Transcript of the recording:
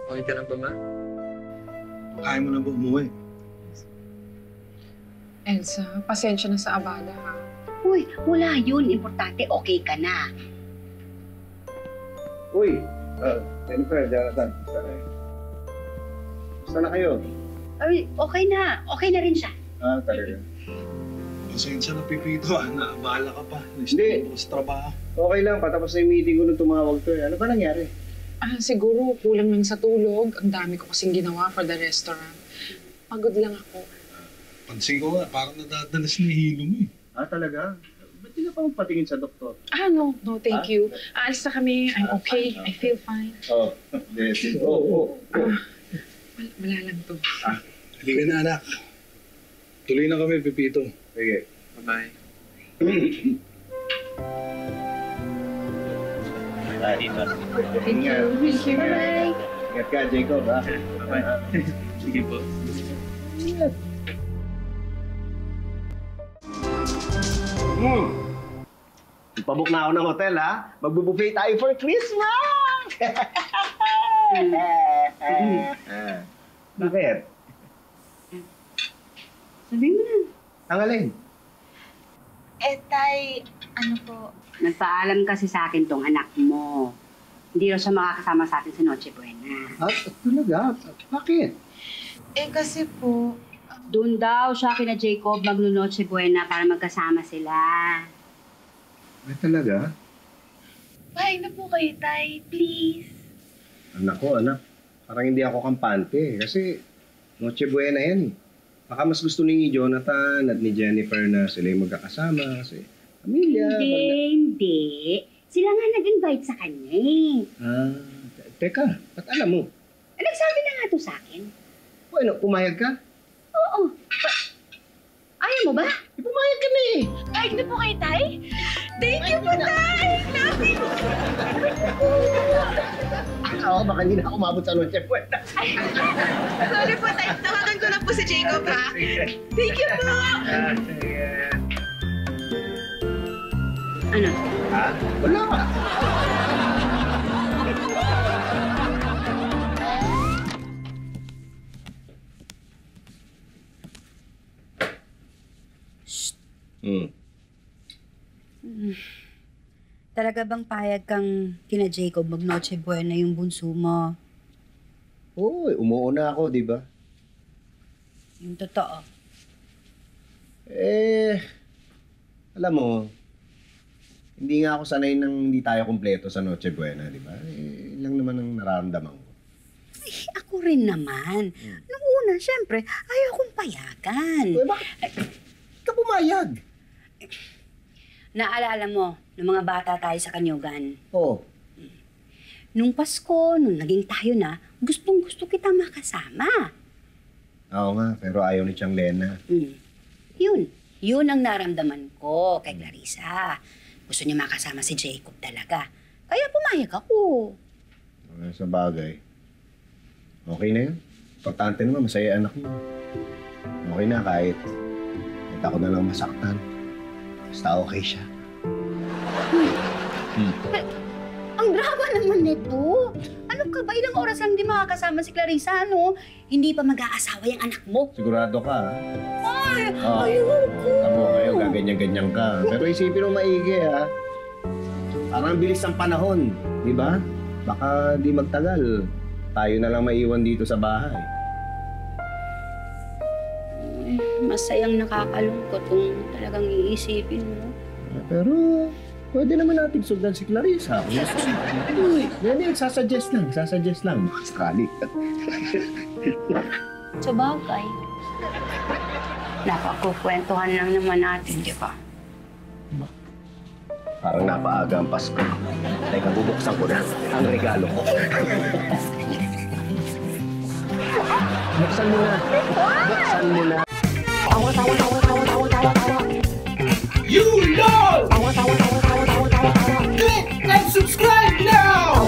Okay ka na ba, ma? Kaya mo na ba umuwi? Elsa, pasensya na sa abala, ha? Uy, wala yun. Importante, okay ka na. Uy! Jennifer, Jonathan. Basta na kayo? Ay, okay na. Okay na rin siya. Talaga. Pasensya na, Pipito. Naabala ka pa. Hindi. Sa trabaho. Okay lang, patapos na yung meeting ko nung tumawag to. Ano ba nangyari? Siguro kulang lang sa tulog. Ang dami ko kasing ginawa for the restaurant. Pagod lang ako. Pansin ko nga, parang nadadalas na hilo mo eh. Talaga? Ba't di ka pa magpatingin sa doktor? No, thank you. Aalis na kami. I'm okay. I feel fine. Yes. Oo. Wala lang to. Halika na, anak. Tuloy na kami, Pipito. Sige. Bye-bye. Thank you. Thank you. Bye-bye. Ingat ka, Jacob, ha? Bye-bye. Sige po. Ipabook na ako ng hotel, ha? Magbubuffet tayo for Christmas! Bakit? Sabihin mo na. Ang alin? Tay, ano po? Nagpaalam kasi sa akin tong anak mo. Hindi raw siya makakasama sa atin sa Noche Buena. Talaga? Bakit? Kasi po, Doon daw siya kina Jacob magno-Noche Buena para magkasama sila. Ay, talaga? pahig na po kayo, Tay. Please. Anak ko, anak. Parang hindi ako kampante. Kasi Noche Buena yan eh. Baka mas gusto ni Jonathan at ni Jennifer na sila yung magkakasama. Kasi pamilya. Hindi. Sila nga nag-invite sa kanya eh. Teka. Ba't alam mo? Nagsabi na nga to sa akin. Bueno, pumayag ka? Oo. Ayaw mo ba? Pumayag ka na eh. Pahig na po kayo, Tay. Thank you po, Tay. Love you. Oo, baka hindi na ako umabot sa Noche Buena. Sorry po, Tay. Tawagan ko lang po si Jacob, ha? Thank you po. Ano? Wala ka. Talaga bang payag kang kina Jacob mag-Noche Buena yung bunso mo? Oo, umuuna ako, di ba? Yung totoo. Alam mo, hindi nga ako sanay nang hindi tayo kumpleto sa Noche Buena, di ba? Lang naman ang nararamdaman ko. Ay, ako rin naman. Nung una, syempre, ayaw kong payagan. Bakit ka pumayag? Naalala mo, nung mga bata tayo sa Kanyugan. Oo. Nung Pasko, nung naging tayo na, gustong-gusto kita makasama. Oo nga, pero ayaw ni Chang Lena. Yun ang naramdaman ko kay Clarissa. Gusto niya makasama si Jacob talaga. Kaya pumayag ako. Sa bagay. Okay na yun. Importante naman, masaya anak mo. Okay na kahit ako na lang masaktan. Basta okay siya. Ang drama naman nito. Ano ka ba? Ilang oras lang hindi makakasama si Clarissa, no? Hindi pa mag-aasawa yung anak mo. Sigurado ka, ha? Ay, ayoko. Tamo kayo, gaganyan-ganyan ka. Pero isipin mo maigi, ha? Parang bilis ng panahon, di ba? Baka di magtagal. Tayo na lang maiwan dito sa bahay. Masayang nakakalungkot kung talagang iisipin mo. Pero pwede naman natin sundan si Clarissa. Hindi, sasuggest lang. Sakali. Sa bagay. Napakukwentuhan lang naman natin, di ba? Parang napaaga ang Pasko. Teka, bubuksan ko na ang regalo ko. Buksan mo na. You know! Click and subscribe now!